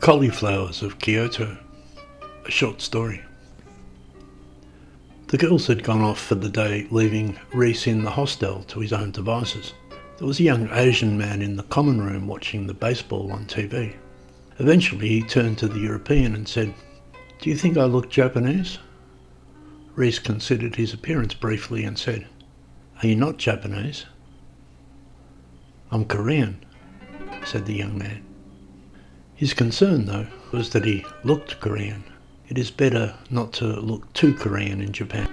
Cauliflowers of Kyoto, a short story. The girls had gone off for the day, leaving Reese in the hostel to his own devices. There was a young Asian man in the common room watching the baseball on TV. Eventually he turned to the European and said, "Do you think I look Japanese?" Reese considered his appearance briefly and said, "Are you not Japanese?" "I'm Korean," said the young man. His concern, though, was that he looked Korean. It is better not to look too Korean in Japan.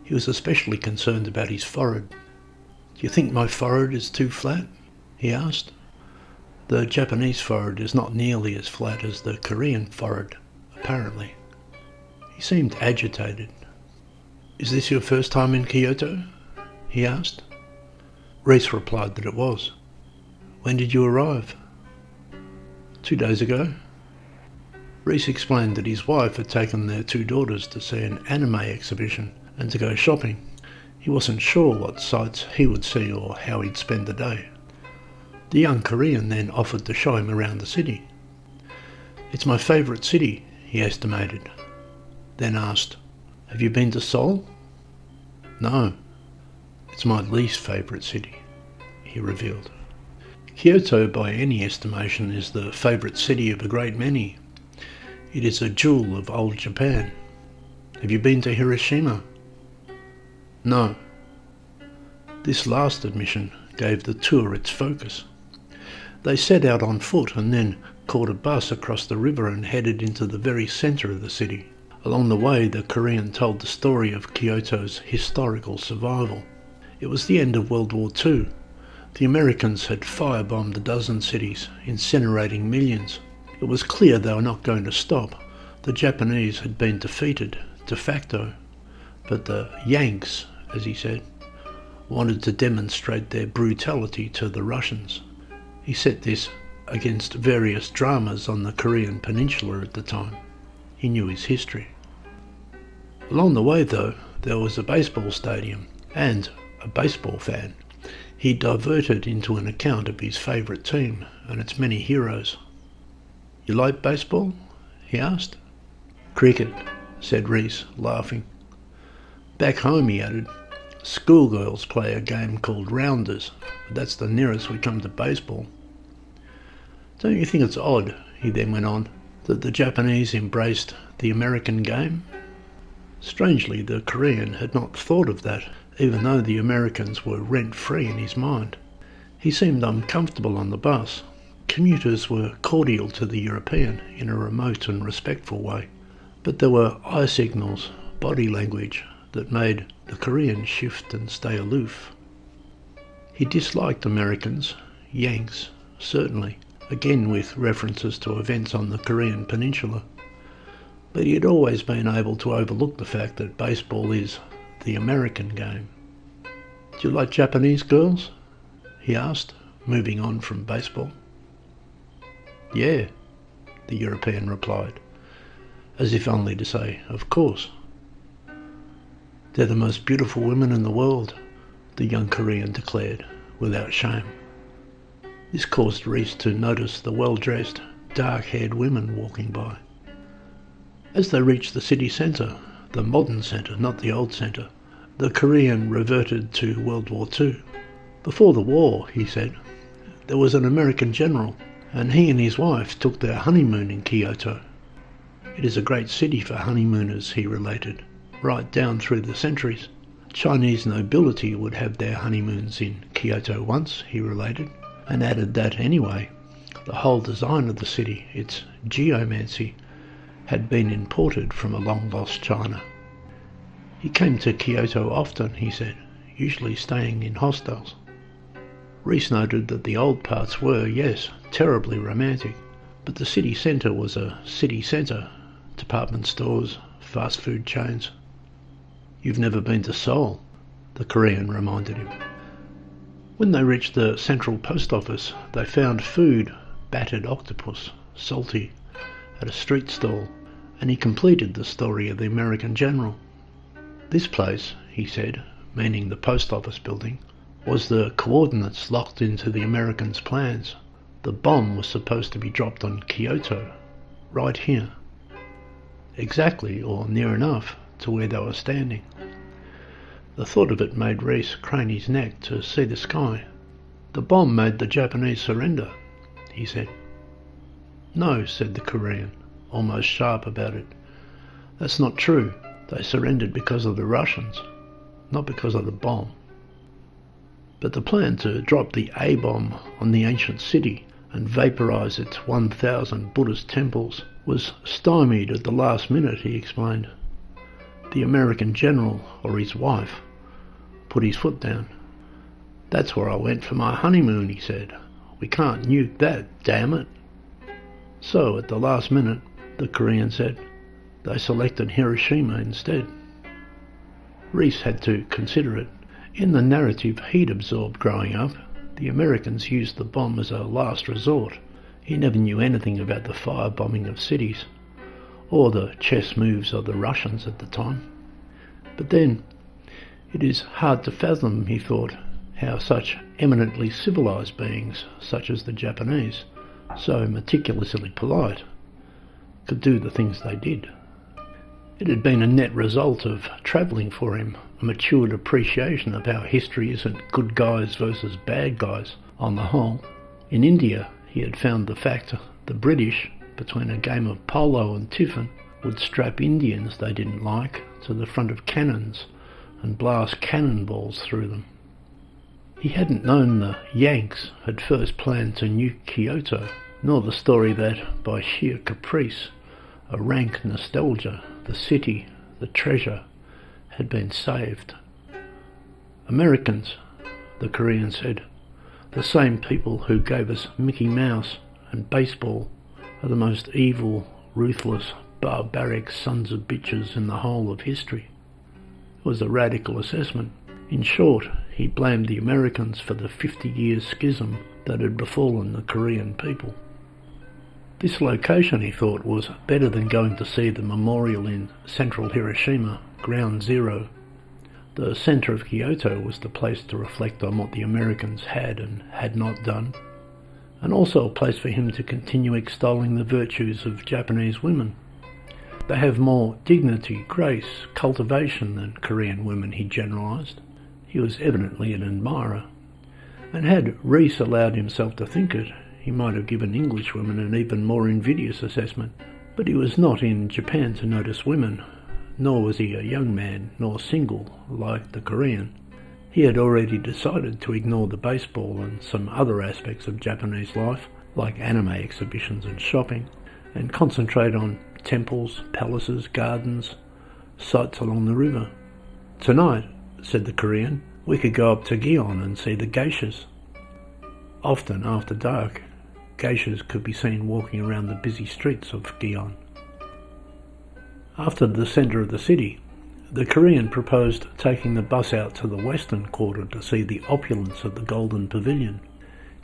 He was especially concerned about his forehead. "Do you think my forehead is too flat?" he asked. The Japanese forehead is not nearly as flat as the Korean forehead, apparently. He seemed agitated. "Is this your first time in Kyoto?" he asked. Reese replied that it was. "When did you arrive?" 2 days ago. Reese explained that his wife had taken their 2 daughters to see an anime exhibition and to go shopping. He wasn't sure what sights he would see or how he'd spend the day. The young Korean then offered to show him around the city. "It's my favourite city," he estimated, then asked, "Have you been to Seoul?" "No, it's my least favourite city," he revealed. Kyoto, by any estimation, is the favourite city of a great many. It is a jewel of old Japan. "Have you been to Hiroshima?" "No." This last admission gave the tour its focus. They set out on foot and then caught a bus across the river and headed into the very centre of the city. Along the way, the Korean told the story of Kyoto's historical survival. It was the end of World War II. The Americans had firebombed a dozen cities, incinerating millions. It was clear they were not going to stop. The Japanese had been defeated, de facto, but the Yanks, as he said, wanted to demonstrate their brutality to the Russians. He set this against various dramas on the Korean peninsula at the time. He knew his history. Along the way, though, there was a baseball stadium and a baseball fan. He diverted into an account of his favourite team and its many heroes. "You like baseball?" he asked. "Cricket," said Reese, laughing. "Back home," he added, "schoolgirls play a game called rounders. That's the nearest we come to baseball." "Don't you think it's odd," he then went on, "that the Japanese embraced the American game?" Strangely, the Korean had not thought of that, even though the Americans were rent-free in his mind. He seemed uncomfortable on the bus. Commuters were cordial to the European in a remote and respectful way, but there were eye signals, body language, that made the Korean shift and stay aloof. He disliked Americans, Yanks, certainly, again with references to events on the Korean peninsula. But he had always been able to overlook the fact that baseball is the American game. "Do you like Japanese girls?" he asked, moving on from baseball. "Yeah," the European replied, as if only to say, "Of course." "They're the most beautiful women in the world," the young Korean declared, without shame. This caused Reese to notice the well-dressed, dark-haired women walking by. As they reached the city centre, the modern centre, not the old centre, the Korean reverted to World War II. "Before the war," he said, "there was an American general, and he and his wife took their honeymoon in Kyoto. It is a great city for honeymooners," he related, "right down through the centuries. Chinese nobility would have their honeymoons in Kyoto once," he related, and added that anyway, the whole design of the city, its geomancy, had been imported from a long-lost China. He came to Kyoto often, he said, usually staying in hostels. Reese noted that the old parts were, yes, terribly romantic, but the city centre was a city centre, department stores, fast food chains. "You've never been to Seoul," the Korean reminded him. When they reached the central post office, they found food, battered octopus, salty, at a street stall, and he completed the story of the American general. "This place," he said, meaning the post office building, "was the coordinates locked into the Americans' plans. The bomb was supposed to be dropped on Kyoto. right here. Exactly, or near enough, to where they were standing. The thought of it made Reese crane his neck to see the sky. "The bomb made the Japanese surrender," he said. "No," said the Korean, almost sharp about it. "That's not true. They surrendered because of the Russians, not because of the bomb." But the plan to drop the A-bomb on the ancient city and vaporise its 1,000 Buddhist temples was stymied at the last minute, he explained. The American general, or his wife, put his foot down. "That's where I went for my honeymoon," he said. "We can't nuke that, damn it." So, at the last minute, the Korean said, they selected Hiroshima instead. Reese had to consider it. In the narrative he'd absorbed growing up, the Americans used the bomb as a last resort. He never knew anything about the firebombing of cities, or the chess moves of the Russians at the time. But then, it is hard to fathom, he thought, how such eminently civilised beings, such as the Japanese, so meticulously polite, could do the things they did. It had been a net result of travelling for him, a matured appreciation of how history isn't good guys versus bad guys on the whole. In India, he had found the fact the British, between a game of polo and tiffin, would strap Indians they didn't like to the front of cannons and blast cannonballs through them. He hadn't known the Yanks had first planned to nuke Kyoto, nor the story that, by sheer caprice, a rank nostalgia, the city, the treasure, had been saved. Americans, the Korean said, the same people who gave us Mickey Mouse and baseball, are the most evil, ruthless, barbaric sons of bitches in the whole of history. It was a radical assessment. In short, he blamed the Americans for the 50-year schism that had befallen the Korean people. This location, he thought, was better than going to see the memorial in central Hiroshima, Ground Zero. The centre of Kyoto was the place to reflect on what the Americans had and had not done, and also a place for him to continue extolling the virtues of Japanese women. They have more dignity, grace, cultivation than Korean women, he generalised. He was evidently an admirer, and had Reese allowed himself to think it, he might have given English women an even more invidious assessment. But he was not in Japan to notice women, nor was he a young man, nor single, like the Korean. He had already decided to ignore the baseball and some other aspects of Japanese life, like anime exhibitions and shopping, and concentrate on temples, palaces, gardens, sights along the river. "Tonight," said the Korean, "we could go up to Gion and see the geishas." Often after dark, geishas could be seen walking around the busy streets of Gion. After the centre of the city, the Korean proposed taking the bus out to the western quarter to see the opulence of the Golden Pavilion.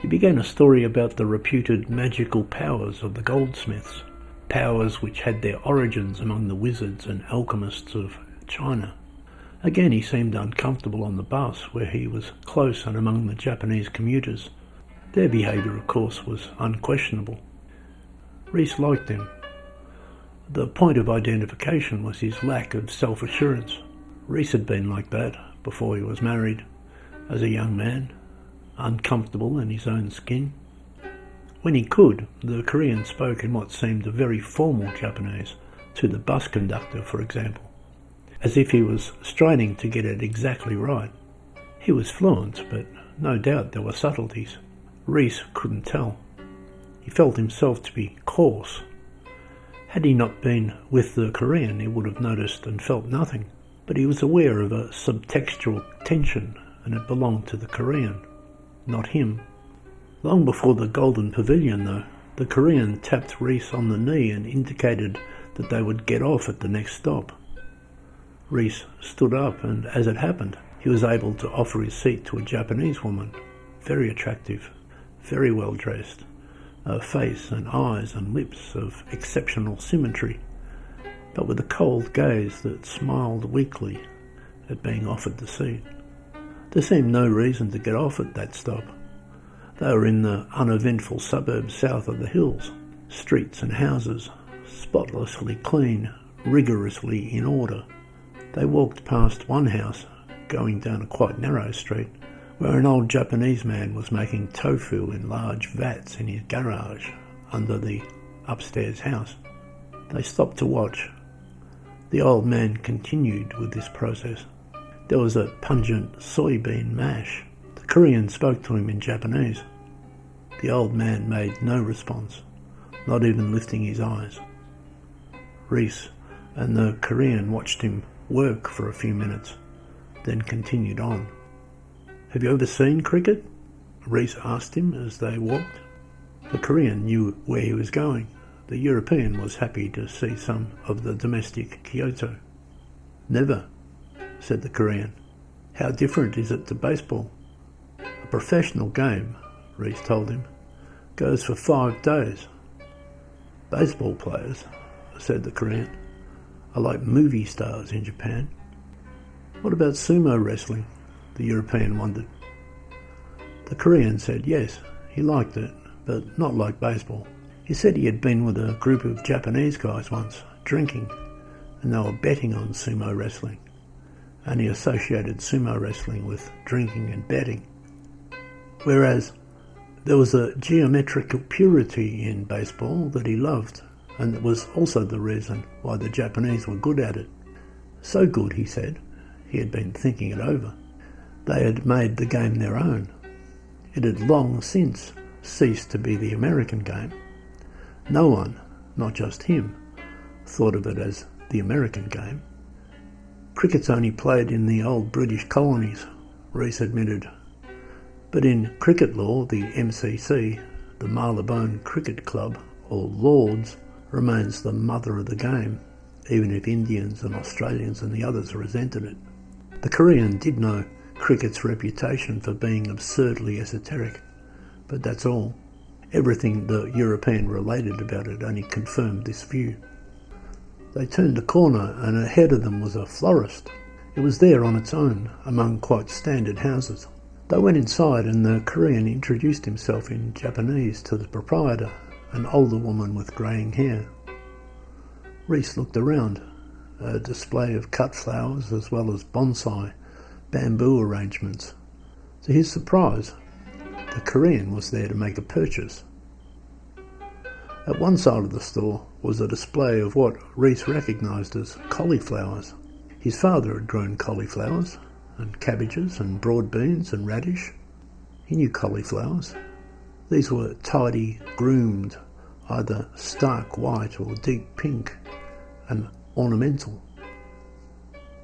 He began a story about the reputed magical powers of the goldsmiths, powers which had their origins among the wizards and alchemists of China. Again he seemed uncomfortable on the bus, where he was close and among the Japanese commuters. Their behaviour, of course, was unquestionable. Reese liked them. The point of identification was his lack of self-assurance. Reese had been like that before he was married, as a young man, uncomfortable in his own skin. When he could, the Korean spoke in what seemed a very formal Japanese, to the bus conductor, for example, as if he was straining to get it exactly right. He was fluent, but no doubt there were subtleties. Reese couldn't tell. He felt himself to be coarse. Had he not been with the Korean, he would have noticed and felt nothing, but he was aware of a subtextual tension, and it belonged to the Korean, not him. Long before the Golden Pavilion, though, the Korean tapped Reese on the knee and indicated that they would get off at the next stop. Reese stood up, and as it happened, he was able to offer his seat to a Japanese woman, very attractive, very well dressed, a face and eyes and lips of exceptional symmetry, but with a cold gaze that smiled weakly at being offered the seat. There seemed no reason to get off at that stop. They were in the uneventful suburbs south of the hills, streets and houses, spotlessly clean, rigorously in order. They walked past one house, going down a quite narrow street, where an old Japanese man was making tofu in large vats in his garage under the upstairs house. They stopped to watch. The old man continued with this process. There was a pungent soybean mash. The Korean spoke to him in Japanese. The old man made no response, not even lifting his eyes. Reese and the Korean watched him work for a few minutes, then continued on. "Have you ever seen cricket?" Reese asked him as they walked. The Korean knew where he was going. The European was happy to see some of the domestic Kyoto. "Never," said the Korean. "How different is it to baseball?" "A professional game," Reese told him, "goes for 5 days. Baseball players," said the Korean, "are like movie stars in Japan." "What about sumo wrestling?" the European wondered. The Korean said yes, he liked it, but not like baseball. He said he had been with a group of Japanese guys once, drinking, and they were betting on sumo wrestling, and he associated sumo wrestling with drinking and betting. Whereas there was a geometrical purity in baseball that he loved, and that was also the reason why the Japanese were good at it. So good, he said, he had been thinking it over. They had made the game their own. It had long since ceased to be the American game. No one, not just him, thought of it as the American game. "Cricket's only played in the old British colonies," Reese admitted. "But in cricket law, the MCC, the Marylebone Cricket Club, or Lords, remains the mother of the game, even if Indians and Australians and the others resented it." The Korean did know cricket's reputation for being absurdly esoteric, but that's all. Everything the European related about it only confirmed this view. They turned a corner and ahead of them was a florist. It was there on its own, among quite standard houses. They went inside and the Korean introduced himself in Japanese to the proprietor, an older woman with greying hair. Reese looked around. A display of cut flowers as well as bonsai, bamboo arrangements. To his surprise, the Korean was there to make a purchase. At one side of the store was a display of what Reese recognised as cauliflowers. His father had grown cauliflowers, and cabbages and broad beans and radish. He knew cauliflowers. These were tidy, groomed, either stark white or deep pink, and ornamental.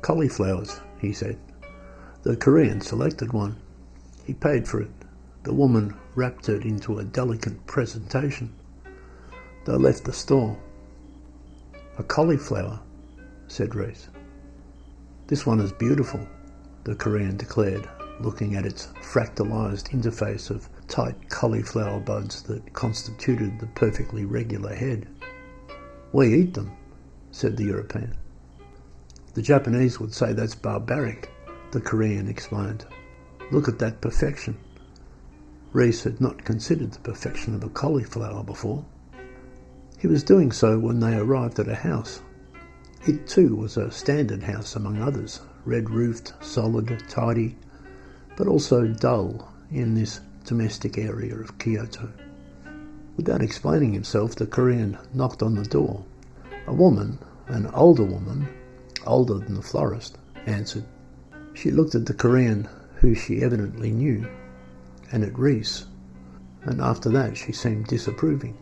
"Cauliflowers," he said. The Korean selected one. He paid for it. The woman wrapped it into a delicate presentation. They left the store. "A cauliflower," said Reese. "This one is beautiful," the Korean declared, looking at its fractalised interface of tight cauliflower buds that constituted the perfectly regular head. "We eat them," said the European. "The Japanese would say that's barbaric," the Korean explained. "Look at that perfection." Reese had not considered the perfection of a cauliflower before. He was doing so when they arrived at a house. It too was a standard house among others, red-roofed, solid, tidy, but also dull in this domestic area of Kyoto. Without explaining himself, the Korean knocked on the door. A woman, an older woman, older than the florist, answered. She looked at the Korean, who she evidently knew, and at Reese, and after that she seemed disapproving.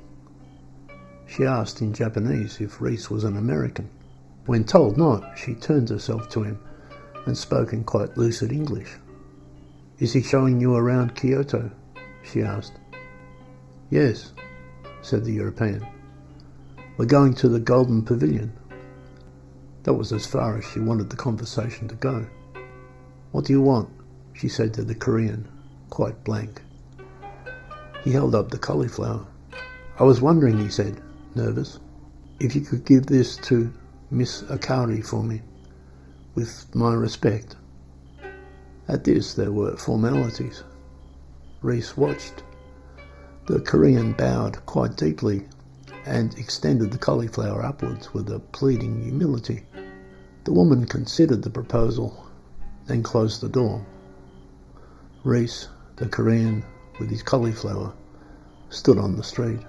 She asked in Japanese if Reese was an American. When told not, she turned herself to him and spoke in quite lucid English. "Is he showing you around Kyoto?" she asked. "Yes," said the European. "We're going to the Golden Pavilion." That was as far as she wanted the conversation to go. "What do you want?" she said to the Korean, quite blank. He held up the cauliflower. "I was wondering," he said, nervous, "if you could give this to Miss Akari for me, with my respect." At this there were formalities. Reese watched. The Korean bowed quite deeply and extended the cauliflower upwards with a pleading humility. The woman considered the proposal, then closed the door. Reese, the Korean, with his cauliflower, stood on the street.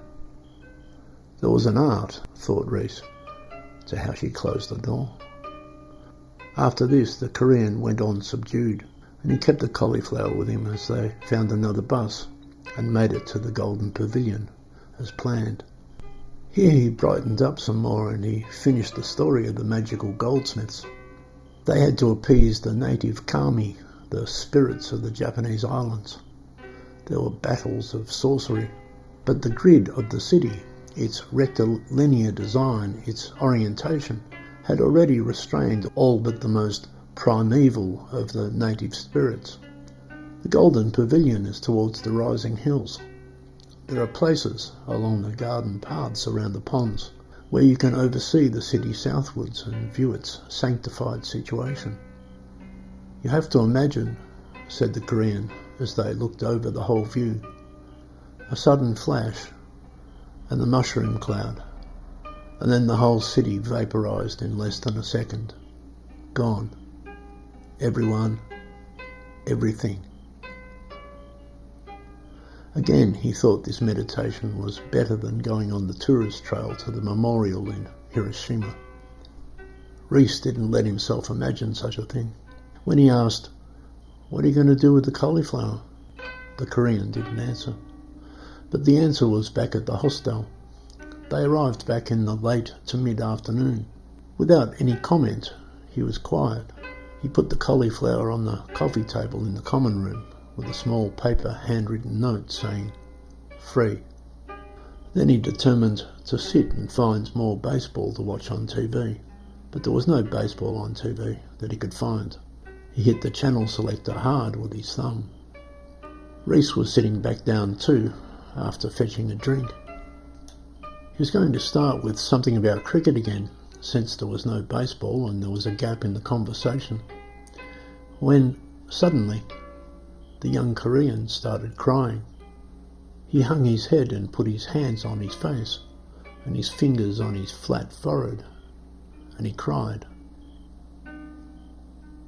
There was an art, thought Reese, to how she closed the door. After this, the Korean went on subdued, and he kept the cauliflower with him as they found another bus and made it to the Golden Pavilion, as planned. Here he brightened up some more, and he finished the story of the magical goldsmiths. They had to appease the native kami, the spirits of the Japanese islands. There were battles of sorcery, but the grid of the city, its rectilinear design, its orientation, had already restrained all but the most primeval of the native spirits. The Golden Pavilion is towards the rising hills. There are places along the garden paths around the ponds where you can oversee the city southwards and view its sanctified situation. You have to imagine, said the Korean as they looked over the whole view, a sudden flash and the mushroom cloud, and then the whole city vaporized in less than a second. Gone. Everyone, everything. Again, he thought this meditation was better than going on the tourist trail to the memorial in Hiroshima. Reese didn't let himself imagine such a thing. When he asked, "What are you going to do with the cauliflower?" the Korean didn't answer. But the answer was back at the hostel. They arrived back in the late to mid-afternoon. Without any comment, he was quiet. He put the cauliflower on the coffee table in the common room with a small paper handwritten note saying, "Free." Then he determined to sit and find more baseball to watch on TV. But there was no baseball on TV that he could find. He hit the channel selector hard with his thumb. Reese was sitting back down too, after fetching a drink. He was going to start with something about cricket again, since there was no baseball and there was a gap in the conversation, when suddenly the young Korean started crying. He hung his head and put his hands on his face and his fingers on his flat forehead, and he cried.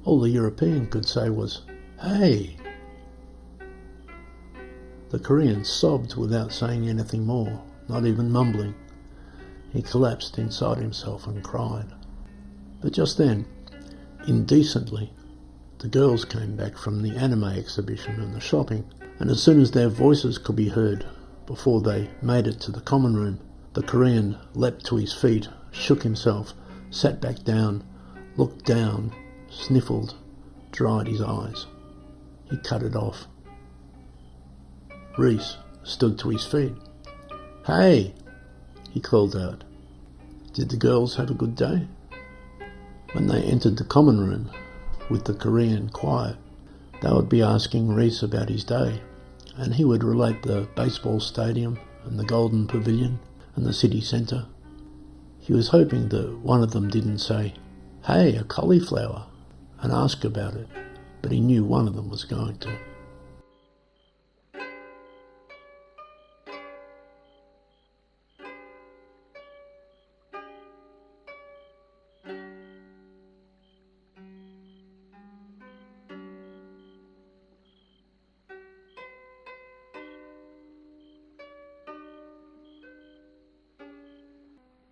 All the European could say was, "Hey!" The Korean sobbed without saying anything more, not even mumbling. He collapsed inside himself and cried. But just then, indecently, the girls came back from the anime exhibition and the shopping, and as soon as their voices could be heard, before they made it to the common room, the Korean leapt to his feet, shook himself, sat back down, looked down, sniffled, dried his eyes. He cut it off. Reese stood to his feet. "Hey!" he called out. Did the girls have a good day? When they entered the common room, with the Korean quiet, they would be asking Reese about his day, and he would relate the baseball stadium and the Golden Pavilion and the city centre. He was hoping that one of them didn't say, "Hey, a cauliflower," and ask about it, but he knew one of them was going to.